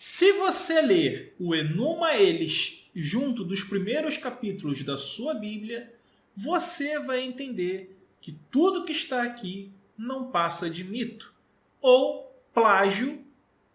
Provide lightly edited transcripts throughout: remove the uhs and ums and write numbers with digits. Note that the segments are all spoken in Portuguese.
Se você ler o Enuma Elis junto dos primeiros capítulos da sua Bíblia, você vai entender que tudo que está aqui não passa de mito ou plágio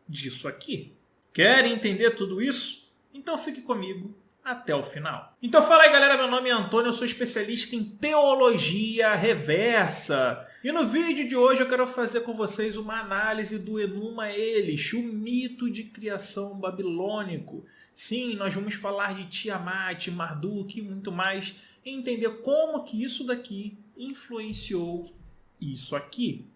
disso aqui. Querem entender tudo isso? Então fique comigo até o final. Então fala aí galera, meu nome é Antônio, eu sou especialista em teologia reversa. E no vídeo de hoje eu quero fazer com vocês uma análise do Enuma Elis, o mito de criação babilônico. Sim, nós vamos falar de Tiamat, Marduk e muito mais, e entender como que isso daqui influenciou isso aqui.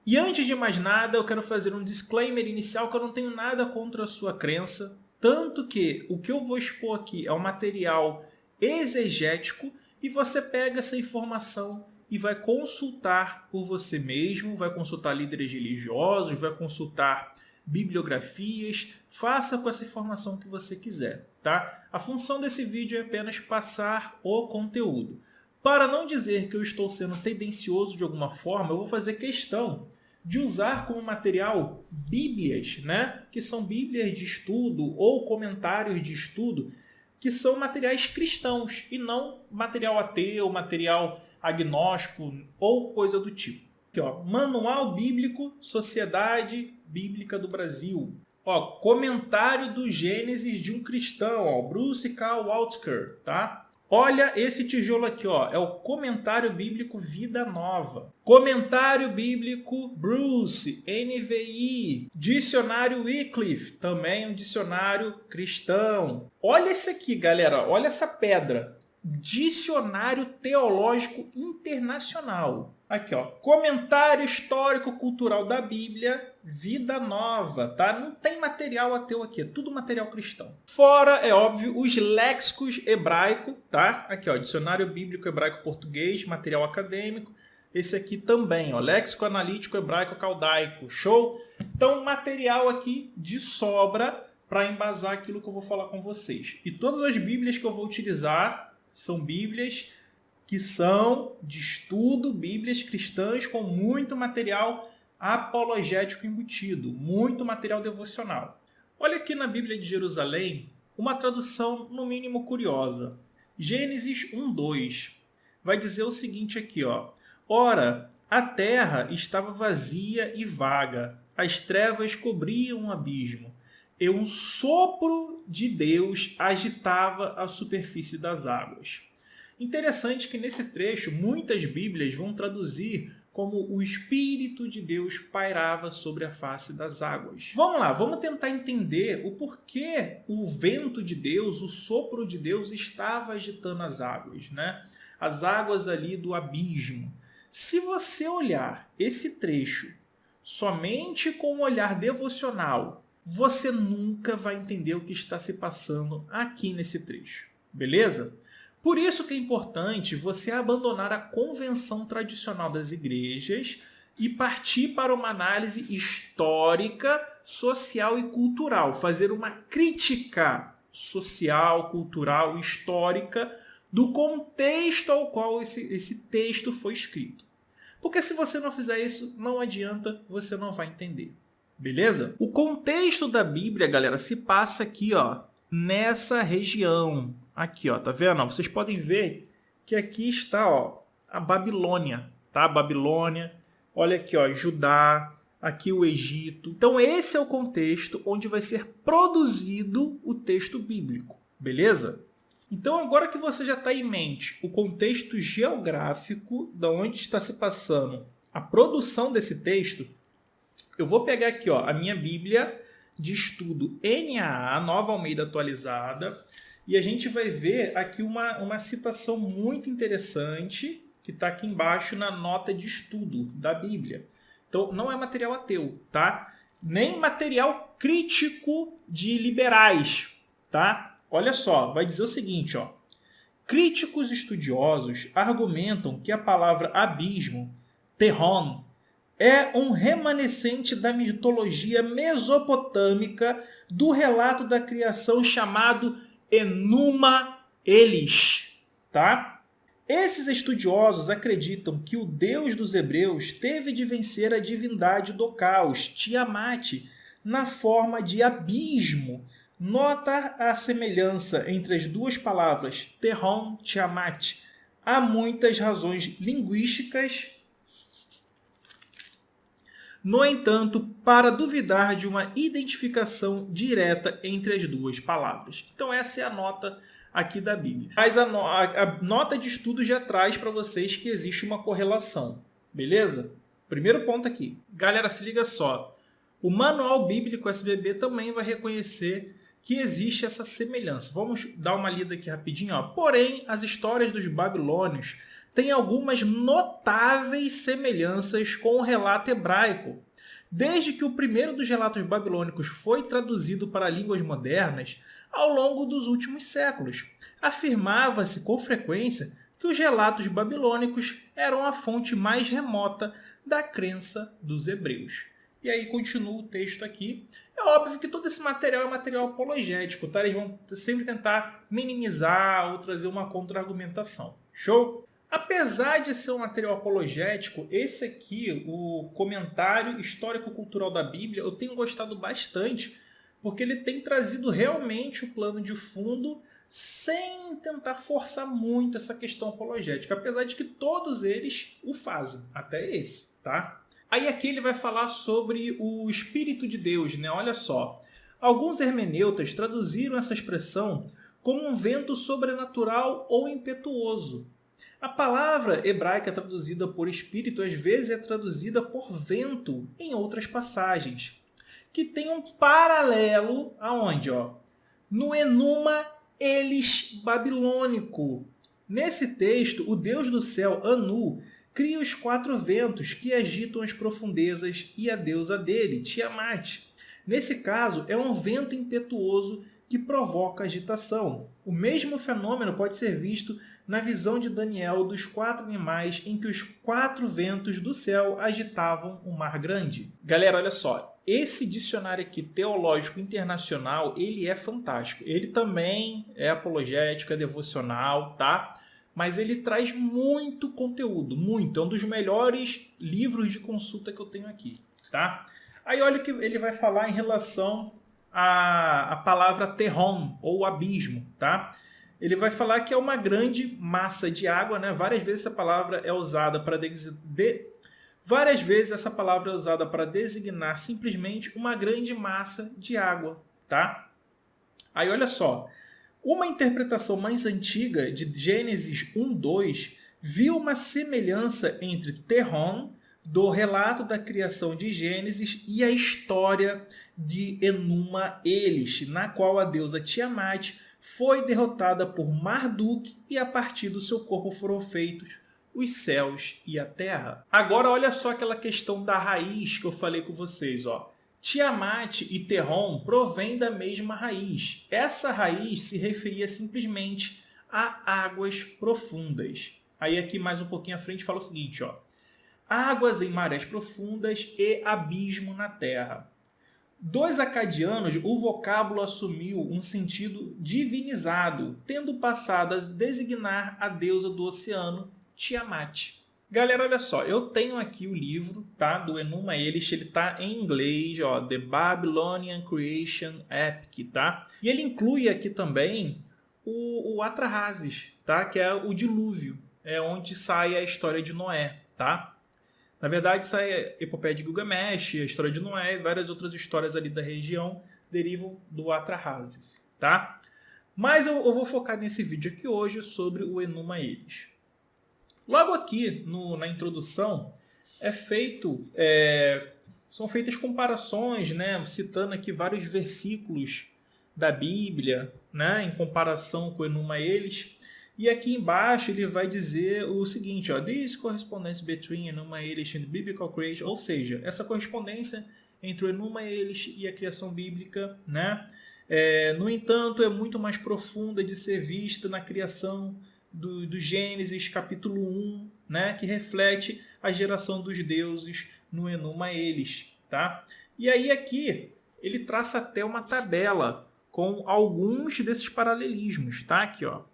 E antes de mais nada, eu quero fazer um disclaimer inicial que eu não tenho nada contra a sua crença, tanto que o que eu vou expor aqui é um material exegético e você pega essa informação e vai consultar por você mesmo, vai consultar líderes religiosos, vai consultar bibliografias, faça com essa informação que você quiser, tá? A função desse vídeo é apenas passar o conteúdo. Para não dizer que eu estou sendo tendencioso de alguma forma, eu vou fazer questão de usar como material bíblias, né? Que são bíblias de estudo ou comentários de estudo, que são materiais cristãos e não material ateu, material agnóstico ou coisa do tipo. Aqui, ó, Manual Bíblico, Sociedade Bíblica do Brasil. Ó, comentário do Gênesis de um cristão, ó, Bruce K. Waltker, tá? Olha esse tijolo aqui, ó, é o Comentário Bíblico Vida Nova. Comentário Bíblico Bruce, NVI. Dicionário Wycliffe, também um dicionário cristão. Olha esse aqui, galera, olha essa pedra. Dicionário Teológico Internacional. Aqui, ó, Comentário Histórico-Cultural da Bíblia, Vida Nova, tá? Não tem material ateu aqui, é tudo material cristão. Fora, é óbvio, os léxicos hebraico, tá? Aqui, ó, Dicionário Bíblico Hebraico-Português, material acadêmico. Esse aqui também, ó, Léxico Analítico Hebraico-Caldaico, show? Então, material aqui de sobra para embasar aquilo que eu vou falar com vocês. E todas as bíblias que eu vou utilizar são bíblias que são de estudo, bíblias cristãs com muito material apologético embutido, muito material devocional. Olha aqui na Bíblia de Jerusalém, uma tradução no mínimo curiosa. Gênesis 1:2 vai dizer o seguinte aqui, ó. Ora, a terra estava vazia e vaga, as trevas cobriam o abismo, e um sopro de Deus agitava a superfície das águas. Interessante que nesse trecho muitas bíblias vão traduzir como o Espírito de Deus pairava sobre a face das águas. Vamos lá, vamos tentar entender o porquê o vento de Deus, o sopro de Deus estava agitando as águas, né? As águas ali do abismo. Se você olhar esse trecho somente com um olhar devocional, você nunca vai entender o que está se passando aqui nesse trecho, beleza? Por isso que é importante você abandonar a convenção tradicional das igrejas e partir para uma análise histórica, social e cultural. Fazer uma crítica social, cultural, histórica do contexto ao qual esse texto foi escrito. Porque se você não fizer isso, não adianta, você não vai entender. Beleza? O contexto da Bíblia, galera, se passa aqui, ó, nessa região. Aqui, ó, tá vendo? Vocês podem ver que aqui está, ó, a Babilônia, tá? Babilônia. Olha aqui, ó, Judá, aqui o Egito. Então esse é o contexto onde vai ser produzido o texto bíblico, beleza? Então agora que você já está em mente o contexto geográfico da onde está se passando a produção desse texto, eu vou pegar aqui, ó, a minha Bíblia de estudo NAA, Nova Almeida Atualizada, e a gente vai ver aqui uma citação muito interessante que está aqui embaixo na nota de estudo da Bíblia. Então, não é material ateu, tá? Nem material crítico de liberais, tá? Olha só, vai dizer o seguinte, ó. Críticos estudiosos argumentam que a palavra abismo, Tehom, é um remanescente da mitologia mesopotâmica do relato da criação chamado Enuma Elis, tá? Esses estudiosos acreditam que o Deus dos hebreus teve de vencer a divindade do caos, Tiamat, na forma de abismo. Nota a semelhança entre as duas palavras Tehom, Tiamat. Há muitas razões linguísticas, no entanto, para duvidar de uma identificação direta entre as duas palavras. Então essa é a nota aqui da Bíblia. Mas a nota de estudo já traz para vocês que existe uma correlação. Beleza? Primeiro ponto aqui. Galera, se liga só. O Manual Bíblico SBB também vai reconhecer que existe essa semelhança. Vamos dar uma lida aqui rapidinho. Ó. Porém, as histórias dos babilônios têm algumas notáveis semelhanças com o relato hebraico. Desde que o primeiro dos relatos babilônicos foi traduzido para línguas modernas, ao longo dos últimos séculos, afirmava-se com frequência que os relatos babilônicos eram a fonte mais remota da crença dos hebreus. E aí continua o texto aqui. É óbvio que todo esse material é material apologético, tá? Eles vão sempre tentar minimizar ou trazer uma contra-argumentação. Show? Apesar de ser um material apologético, esse aqui, o comentário histórico-cultural da Bíblia, eu tenho gostado bastante, porque ele tem trazido realmente o plano de fundo sem tentar forçar muito essa questão apologética, apesar de que todos eles o fazem, até esse, tá? Aí aqui ele vai falar sobre o Espírito de Deus, né? Olha só. Alguns hermeneutas traduziram essa expressão como um vento sobrenatural ou impetuoso. A palavra hebraica traduzida por espírito às vezes é traduzida por vento em outras passagens, que tem um paralelo aonde, ó? No Enuma Elis babilônico. Nesse texto, o deus do céu, Anu, cria os 4 ventos que agitam as profundezas e a deusa dele, Tiamat. Nesse caso, é um vento impetuoso que provoca agitação. O mesmo fenômeno pode ser visto na visão de Daniel dos 4 animais em que os 4 ventos do céu agitavam o mar grande. Galera, olha só. Esse dicionário aqui, Teológico Internacional, ele é fantástico. Ele também é apologético, é devocional, tá? Mas ele traz muito conteúdo, muito. É um dos melhores livros de consulta que eu tenho aqui, tá? Aí olha o que ele vai falar em relação à palavra Tehom, ou abismo, tá? Ele vai falar que é uma grande massa de água, né? Várias vezes essa palavra é usada para designar simplesmente uma grande massa de água, tá? Aí olha só. Uma interpretação mais antiga de Gênesis 1:2 viu uma semelhança entre Tehom, do relato da criação de Gênesis, e a história de Enuma Elis, na qual a deusa Tiamat foi derrotada por Marduk e a partir do seu corpo foram feitos os céus e a terra. Agora olha só aquela questão da raiz que eu falei com vocês, ó. Tiamat e Tehom provêm da mesma raiz. Essa raiz se referia simplesmente a águas profundas. Aí aqui mais um pouquinho à frente fala o seguinte, ó. Águas em marés profundas e abismo na terra. Dos acadianos, o vocábulo assumiu um sentido divinizado, tendo passado a designar a deusa do oceano, Tiamat. Galera, olha só, eu tenho aqui o livro, tá, do Enuma Elis, ele tá em inglês, ó, The Babylonian Creation Epic, tá? E ele inclui aqui também o Atrahasis, tá, que é o dilúvio, é onde sai a história de Noé, tá? Na verdade, sai a epopeia de Gilgamesh, a história de Noé e várias outras histórias ali da região derivam do Atrahasis, tá? Mas eu vou focar nesse vídeo aqui hoje sobre o Enuma Elis. Logo aqui na introdução são feitas comparações, né, citando aqui vários versículos da Bíblia, né, em comparação com o Enuma Elis. E aqui embaixo ele vai dizer o seguinte, ó, this correspondence between Enuma Elis and biblical creation, ou seja, essa correspondência entre o Enuma Elis e a criação bíblica, né? No entanto, é muito mais profunda de ser vista na criação do Gênesis, capítulo 1, né? Que reflete a geração dos deuses no Enuma Elis, tá? E aí aqui ele traça até uma tabela com alguns desses paralelismos, tá? Aqui, ó.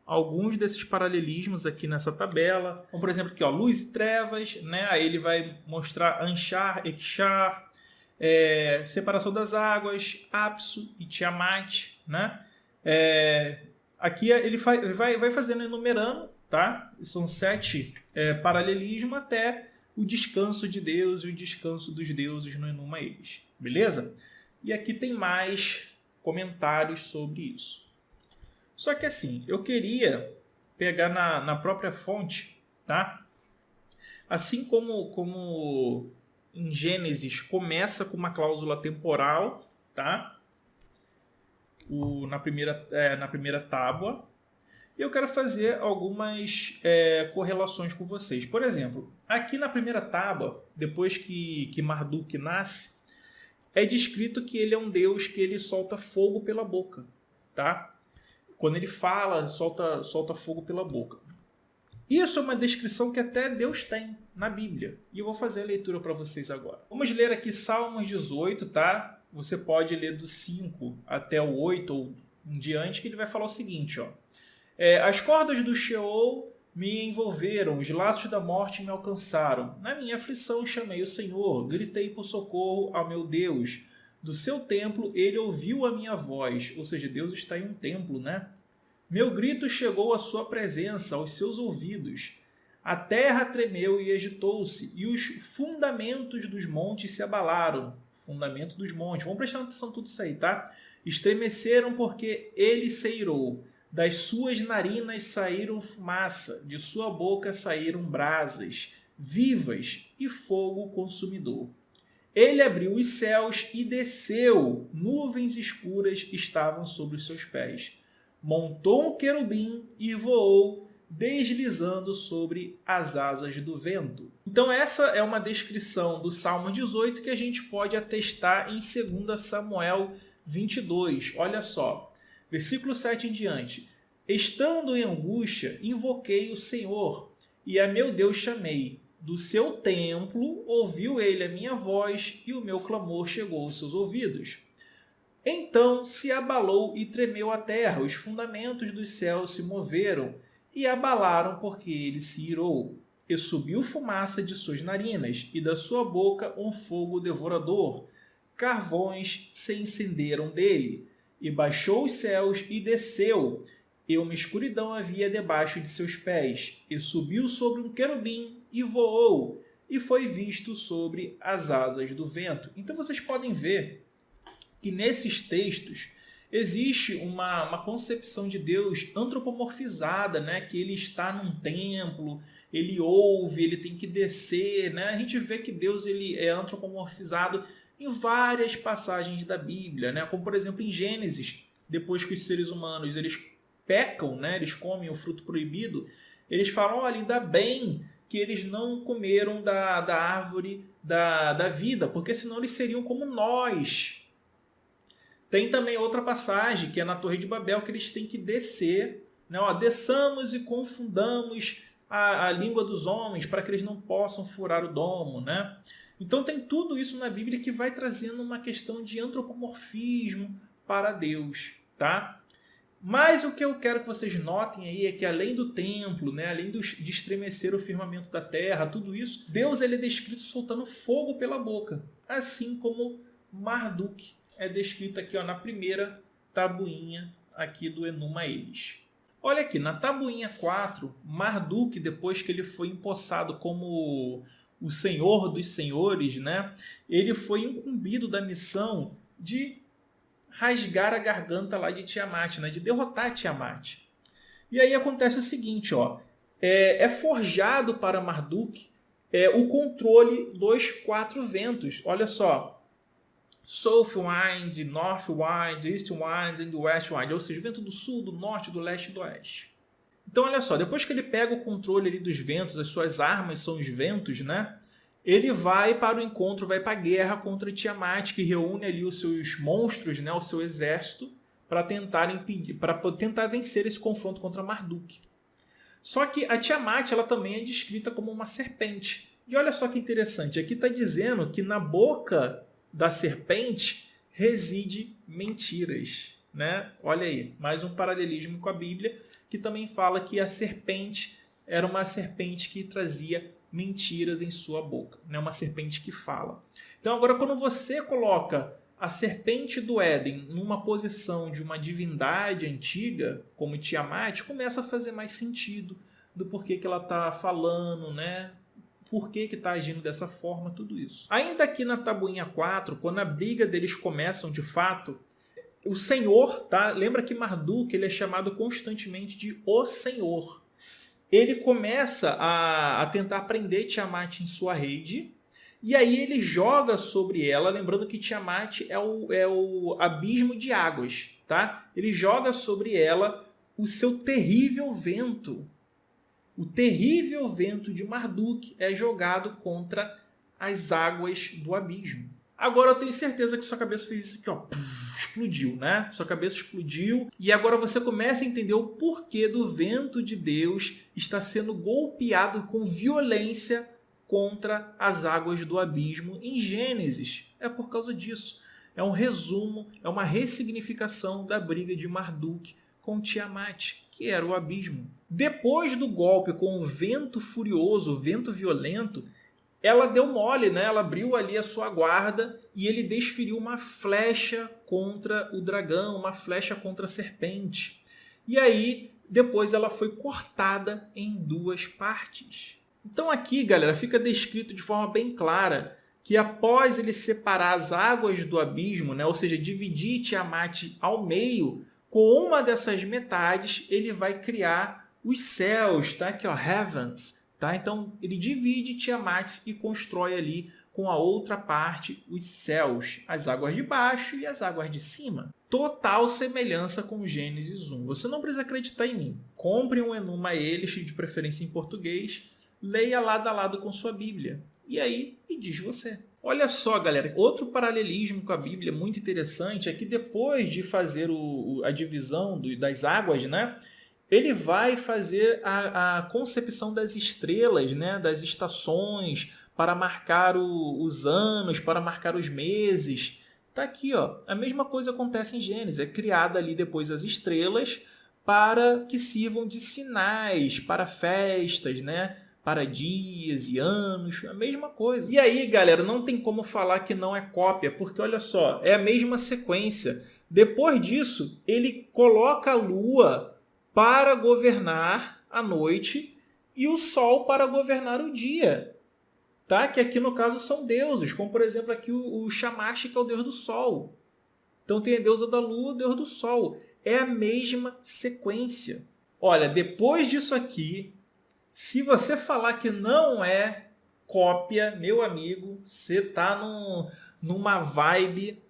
Alguns desses paralelismos aqui nessa tabela. Como, por exemplo, aqui, ó, luz e trevas, né? Aí ele vai mostrar Anshar, Ekshar, separação das águas, Apsu e Tiamat, né? Aqui ele vai fazendo, enumerando, tá? São 7 paralelismos até o descanso de Deus e o descanso dos deuses no Enuma Eles, beleza? E aqui tem mais comentários sobre isso. Só que assim, eu queria pegar na própria fonte, tá? Assim como em Gênesis começa com uma cláusula temporal, tá? Na primeira tábua. E eu quero fazer algumas correlações com vocês. Por exemplo, aqui na primeira tábua, depois que Marduk nasce, é descrito que ele é um deus que ele solta fogo pela boca, tá? Quando ele fala, solta fogo pela boca. Isso é uma descrição que até Deus tem na Bíblia. E eu vou fazer a leitura para vocês agora. Vamos ler aqui Salmos 18, tá? Você pode ler do 5 até o 8 ou em diante, que ele vai falar o seguinte, ó. As cordas do Sheol me envolveram, os laços da morte me alcançaram. Na minha aflição chamei o Senhor, gritei por socorro ao meu Deus. Do seu templo ele ouviu a minha voz. Ou seja, Deus está em um templo, né? Meu grito chegou à sua presença, aos seus ouvidos. A terra tremeu e agitou-se, e os fundamentos dos montes se abalaram. Fundamento dos montes. Vamos prestar atenção em tudo isso aí, tá? Estremeceram porque ele se irou. Das suas narinas saíram fumaça, de sua boca saíram brasas, vivas e fogo consumidor. Ele abriu os céus e desceu, nuvens escuras estavam sobre os seus pés. Montou um querubim e voou, deslizando sobre as asas do vento. Então essa é uma descrição do Salmo 18 que a gente pode atestar em 2 Samuel 22. Olha só, versículo 7 em diante. Estando em angústia, invoquei o Senhor, e a meu Deus chamei. Do seu templo ouviu ele a minha voz, e o meu clamor chegou aos seus ouvidos. Então se abalou e tremeu a terra, os fundamentos dos céus se moveram, e abalaram porque ele se irou. E subiu fumaça de suas narinas, e da sua boca um fogo devorador. Carvões se incenderam dele, e baixou os céus e desceu, e uma escuridão havia debaixo de seus pés, e subiu sobre um querubim e voou, e foi visto sobre as asas do vento. Então vocês podem ver que nesses textos existe uma concepção de Deus antropomorfizada, né? Que ele está num templo, ele ouve, ele tem que descer, né? A gente vê que Deus ele é antropomorfizado em várias passagens da Bíblia, né? Como por exemplo em Gênesis, depois que os seres humanos eles pecam, né? Eles comem o fruto proibido, eles falam, olha, ainda bem que eles não comeram da árvore da vida, porque senão eles seriam como nós. Tem também outra passagem, que é na Torre de Babel, que eles têm que descer, né? Ó, desçamos e confundamos a língua dos homens, para que eles não possam furar o domo, né? Então tem tudo isso na Bíblia que vai trazendo uma questão de antropomorfismo para Deus, tá? Mas o que eu quero que vocês notem aí é que além do templo, né, além de estremecer o firmamento da terra, tudo isso, Deus ele é descrito soltando fogo pela boca, assim como Marduk é descrito aqui ó, na primeira tabuinha aqui do Enuma Elis. Olha aqui, na tabuinha 4, Marduk, depois que ele foi empossado como o senhor dos senhores, né, ele foi incumbido da missão de rasgar a garganta lá de Tiamat, né, de derrotar Tiamat. E aí acontece o seguinte, ó, é forjado para Marduk o controle dos 4 ventos. Olha só, South Wind, North Wind, East Wind e West Wind, ou seja, vento do sul, do norte, do leste e do oeste. Então, olha só, depois que ele pega o controle ali dos ventos, as suas armas são os ventos, né? Ele vai para o encontro, vai para a guerra contra Tiamat, que reúne ali os seus monstros, né, o seu exército, para tentar impedir, para tentar vencer esse confronto contra Marduk. Só que a Tiamat ela também é descrita como uma serpente. E olha só que interessante, aqui está dizendo que na boca da serpente reside mentiras, né? Olha aí, mais um paralelismo com a Bíblia, que também fala que a serpente era uma serpente que trazia mentiras em sua boca. Né? Uma serpente que fala. Então agora quando você coloca a serpente do Éden numa posição de uma divindade antiga, como Tiamat, começa a fazer mais sentido do porquê que ela está falando, né? Por que está agindo dessa forma, tudo isso. Ainda aqui na tabuinha 4, quando a briga deles começam de fato, o Senhor, tá? Lembra que Marduk ele é chamado constantemente de o Senhor. Ele começa a tentar prender Tiamat em sua rede, e aí ele joga sobre ela, lembrando que Tiamat é o abismo de águas, tá? Ele joga sobre ela o seu terrível vento. O terrível vento de Marduk é jogado contra as águas do abismo. Agora eu tenho certeza que sua cabeça fez isso aqui, ó. Explodiu, né? Sua cabeça explodiu. E agora você começa a entender o porquê do vento de Deus está sendo golpeado com violência contra as águas do abismo em Gênesis. É por causa disso. É um resumo, é uma ressignificação da briga de Marduk com Tiamat, que era o abismo. Depois do golpe com o vento furioso, o vento violento, ela deu mole, né? Ela abriu ali a sua guarda e ele desferiu uma flecha contra o dragão, uma flecha contra a serpente. E aí, depois ela foi cortada em 2 partes. Então aqui, galera, fica descrito de forma bem clara que após ele separar as águas do abismo, né? Ou seja, dividir Tiamat ao meio, com uma dessas metades, ele vai criar os céus, tá? Aqui, ó, heavens, tá? Então, ele divide Tiamat e constrói ali com a outra parte os céus, as águas de baixo e as águas de cima. Total semelhança com Gênesis 1. Você não precisa acreditar em mim. Compre um Enuma Elish, de preferência em português, leia lado a lado com sua Bíblia. E aí, me diz você. Olha só, galera, outro paralelismo com a Bíblia muito interessante é que depois de fazer a divisão das águas, né, ele vai fazer a concepção das estrelas, né, das estações, para marcar os anos, para marcar os meses. Tá aqui, ó. A mesma coisa acontece em Gênesis. É criada ali depois as estrelas para que sirvam de sinais para festas, né? Para dias e anos, a mesma coisa. E aí, galera, não tem como falar que não é cópia, porque olha só, é a mesma sequência. Depois disso, ele coloca a lua para governar a noite e o sol para governar o dia. Tá? Que aqui no caso são deuses, como por exemplo aqui o Shamash, que é o deus do sol. Então tem a deusa da lua, o deus do sol. É a mesma sequência. Olha, depois disso aqui, se você falar que não é cópia, meu amigo, você está numa vibe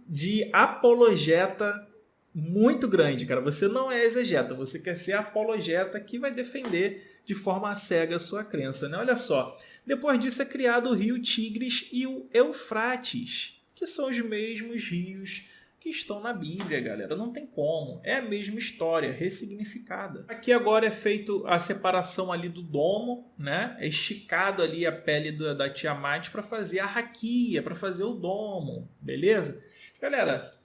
de apologeta muito grande, cara. Você não é exegeta, você quer ser apologeta que vai defender de forma cega a sua crença, né? Olha só, depois disso é criado o rio Tigres e o Eufrates, que são os mesmos rios que estão na Bíblia, galera. Não tem como. É a mesma história, ressignificada. Aqui agora é feito a separação ali do domo, né? É esticado ali a pele da Tiamat para fazer a raquia, para fazer o domo, beleza? Galera,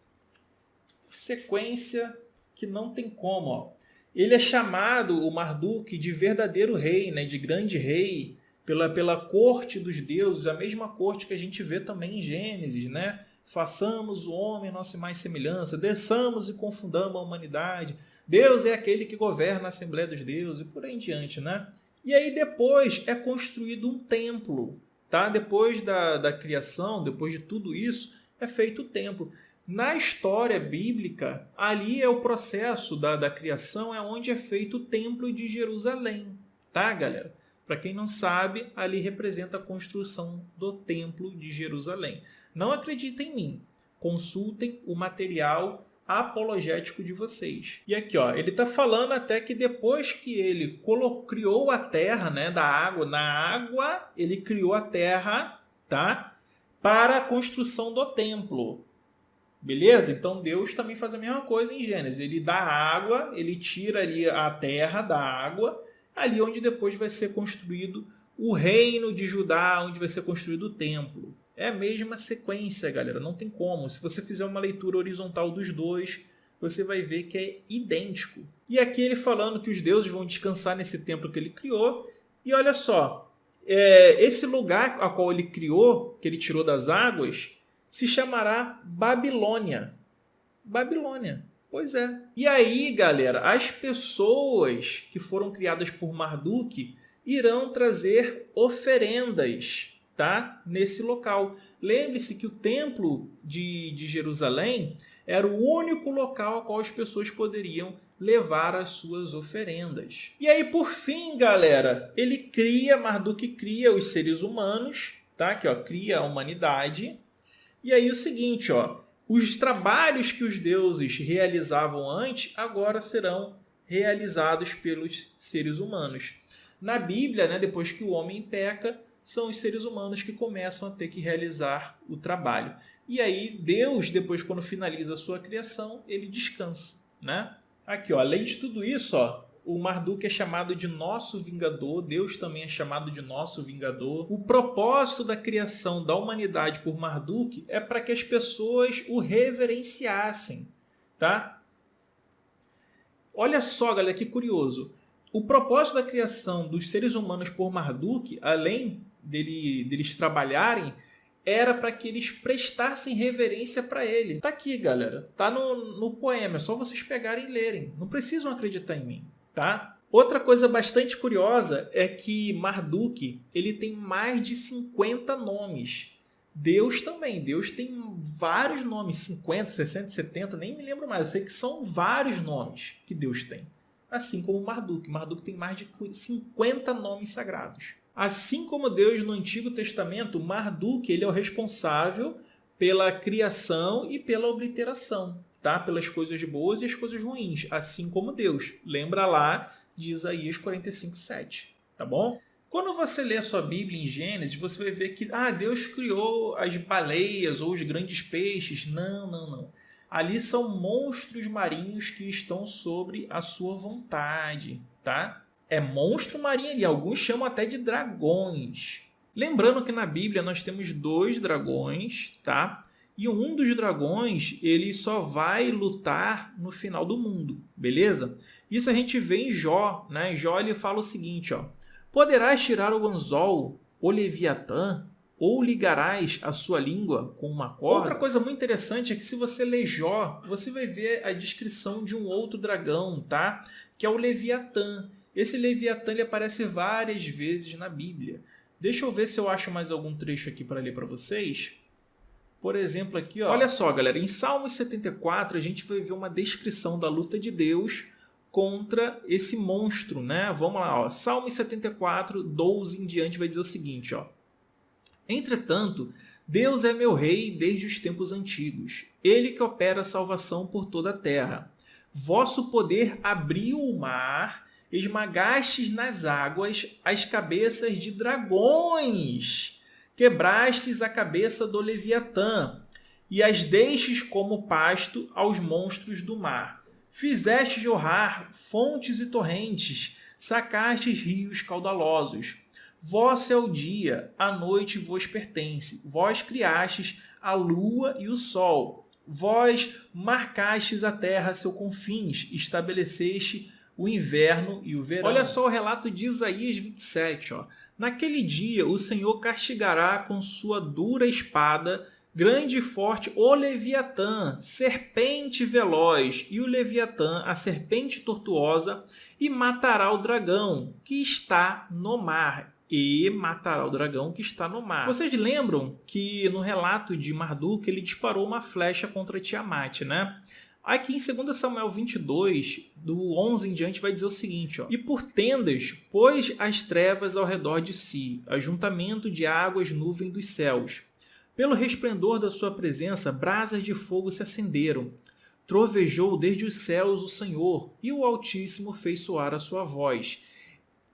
sequência que não tem como, ó. Ele é chamado, o Marduk, de verdadeiro rei, né? De grande rei, pela corte dos deuses, a mesma corte que a gente vê também em Gênesis, né? Façamos o homem nossa imagem e semelhança, desçamos e confundamos a humanidade. Deus é aquele que governa a Assembleia dos Deuses e por aí em diante, né? E aí depois é construído um templo, tá? Depois da criação, depois de tudo isso, é feito o templo. Na história bíblica, ali é o processo da criação, é onde é feito o templo de Jerusalém, tá, galera? Para quem não sabe, ali representa a construção do templo de Jerusalém. Não acreditem em mim. Consultem o material apologético de vocês. E aqui, ó, ele está falando até que depois que ele criou a terra, né, da água, na água ele criou a terra, tá? Para a construção do templo. Beleza? Então Deus também faz a mesma coisa em Gênesis. Ele dá água, ele tira ali a terra da água, ali onde depois vai ser construído o reino de Judá, onde vai ser construído o templo. É a mesma sequência, galera, não tem como. Se você fizer uma leitura horizontal dos dois, você vai ver que é idêntico. E aqui ele falando que os deuses vão descansar nesse templo que ele criou. E olha só, esse lugar a qual ele criou, que ele tirou das águas, se chamará Babilônia. Babilônia. Pois é. E aí, galera, as pessoas que foram criadas por Marduk irão trazer oferendas, tá? Nesse local. Lembre-se que o templo de Jerusalém era o único local ao qual as pessoas poderiam levar as suas oferendas. E aí, por fim, galera, Marduk cria os seres humanos, tá? Que, cria a humanidade. E aí o seguinte, os trabalhos que os deuses realizavam antes, agora serão realizados pelos seres humanos. Na Bíblia, né, depois que o homem peca, são os seres humanos que começam a ter que realizar o trabalho. E aí Deus, depois quando finaliza a sua criação, ele descansa, né? Aqui, além de tudo isso, o Marduk é chamado de nosso vingador, Deus também é chamado de nosso vingador. O propósito da criação da humanidade por Marduk é para que as pessoas o reverenciassem, tá? Olha só, galera, que curioso. O propósito da criação dos seres humanos por Marduk, além deles trabalharem, era para que eles prestassem reverência para ele. Tá aqui, galera. Tá no poema. É só vocês pegarem e lerem. Não precisam acreditar em mim, tá? Outra coisa bastante curiosa é que Marduk ele tem mais de 50 nomes. Deus também. Deus tem vários nomes. 50, 60, 70, nem me lembro mais. Eu sei que são vários nomes que Deus tem. Assim como Marduk. Marduk tem mais de 50 nomes sagrados. Assim como Deus no Antigo Testamento, Marduk ele é o responsável pela criação e pela obliteração, tá? Pelas coisas boas e as coisas ruins, assim como Deus. Lembra lá de Isaías 45:7, tá bom? Quando você lê a sua Bíblia em Gênesis, você vai ver que Deus criou as baleias ou os grandes peixes. Não. Ali são monstros marinhos que estão sobre a sua vontade, tá? É monstro marinho ali. Alguns chamam até de dragões. Lembrando que na Bíblia nós temos 2 dragões, tá? E um dos dragões, ele só vai lutar no final do mundo, beleza? Isso a gente vê em Jó, né? Jó ele fala o seguinte, poderás tirar o anzol, o Leviatã, ou ligarás a sua língua com uma corda? Outra coisa muito interessante é que se você ler Jó, você vai ver a descrição de um outro dragão, tá? Que é o Leviatã. Esse Leviatã ele aparece várias vezes na Bíblia. Deixa eu ver se eu acho mais algum trecho aqui para ler para vocês. Por exemplo, aqui, olha só, galera, em Salmos 74 a gente vai ver uma descrição da luta de Deus contra esse monstro, né? Vamos lá, Salmos 74, 12 em diante vai dizer o seguinte, Entretanto, Deus é meu rei desde os tempos antigos. Ele que opera a salvação por toda a terra. Vosso poder abriu o mar, esmagastes nas águas as cabeças de dragões, quebrastes a cabeça do Leviatã, e as deixes como pasto aos monstros do mar. Fizeste jorrar fontes e torrentes, sacastes rios caudalosos. Vosso é o dia, a noite vos pertence. Vós criastes a lua e o sol. Vós marcastes a terra a seus confins, estabeleceste o inverno e o verão. Olha só o relato de Isaías 27. Naquele dia o Senhor castigará com sua dura espada, grande e forte, o Leviatã, serpente veloz, e o Leviatã, a serpente tortuosa, e matará o dragão que está no mar. Vocês lembram que no relato de Marduk ele disparou uma flecha contra Tiamat, né? Aqui em 2 Samuel 22, do 11 em diante, vai dizer o seguinte, E por tendas pôs as trevas ao redor de si, ajuntamento de águas, nuvem dos céus. Pelo resplendor da sua presença, brasas de fogo se acenderam. Trovejou desde os céus o Senhor, e o Altíssimo fez soar a sua voz.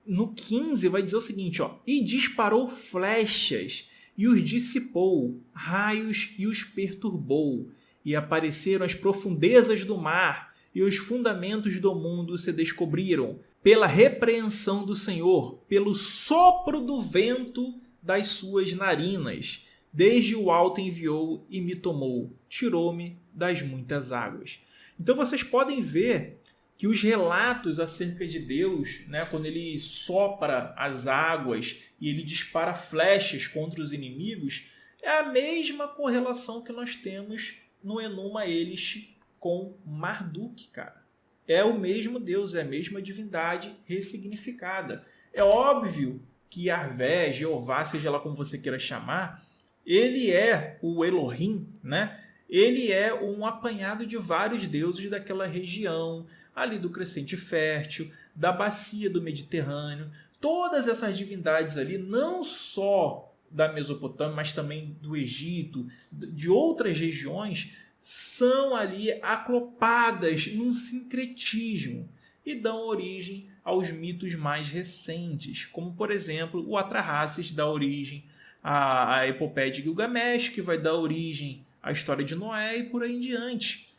No 15 vai dizer o seguinte, E disparou flechas, e os dissipou, raios, e os perturbou. E apareceram as profundezas do mar, e os fundamentos do mundo se descobriram, pela repreensão do Senhor, pelo sopro do vento das suas narinas. Desde o alto enviou e me tomou, tirou-me das muitas águas. Então vocês podem ver que os relatos acerca de Deus, né, quando ele sopra as águas e ele dispara flechas contra os inimigos, é a mesma correlação que nós temos no Enuma Elish com Marduk, cara. É o mesmo Deus, é a mesma divindade ressignificada. É óbvio que Yahvé, Jeová, seja lá como você queira chamar, ele é o Elohim, né? Ele é um apanhado de vários deuses daquela região, ali do Crescente Fértil, da bacia do Mediterrâneo. Todas essas divindades ali, não só da Mesopotâmia, mas também do Egito, de outras regiões, são ali aclopadas num sincretismo e dão origem aos mitos mais recentes, como, por exemplo, o Atrahasis dá origem à epopeia de Gilgamesh, que vai dar origem à história de Noé e por aí em diante.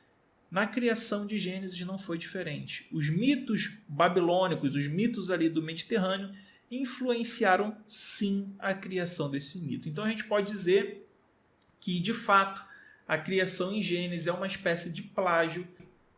Na criação de Gênesis não foi diferente. Os mitos babilônicos, os mitos ali do Mediterrâneo, influenciaram sim a criação desse mito. Então a gente pode dizer que, de fato, a criação em Gênesis é uma espécie de plágio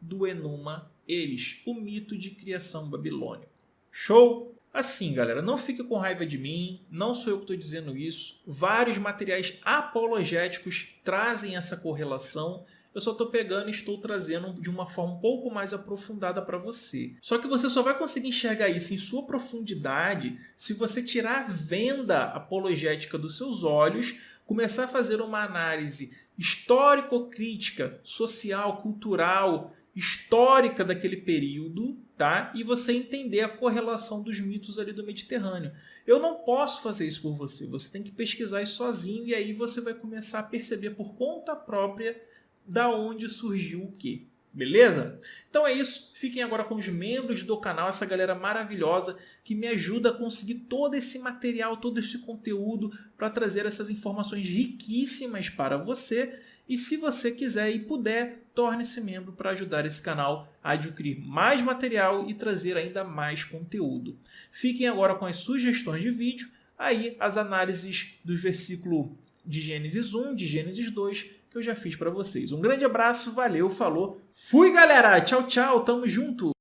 do Enuma Elish, o mito de criação babilônico. Show? Assim, galera, não fique com raiva de mim, não sou eu que estou dizendo isso. Vários materiais apologéticos trazem essa correlação. Eu só estou pegando e estou trazendo de uma forma um pouco mais aprofundada para você. Só que você só vai conseguir enxergar isso em sua profundidade se você tirar a venda apologética dos seus olhos, começar a fazer uma análise histórico-crítica, social, cultural, histórica daquele período, tá? E você entender a correlação dos mitos ali do Mediterrâneo. Eu não posso fazer isso por você. Você tem que pesquisar isso sozinho e aí você vai começar a perceber por conta própria da onde surgiu o quê. Beleza? Então é isso. Fiquem agora com os membros do canal, essa galera maravilhosa que me ajuda a conseguir todo esse material, todo esse conteúdo para trazer essas informações riquíssimas para você. E se você quiser e puder, torne-se membro para ajudar esse canal a adquirir mais material e trazer ainda mais conteúdo. Fiquem agora com as sugestões de vídeo, aí as análises dos versículos de Gênesis 1, de Gênesis 2, que eu já fiz para vocês. Um grande abraço, valeu, falou, fui galera, tchau, tchau, tamo junto!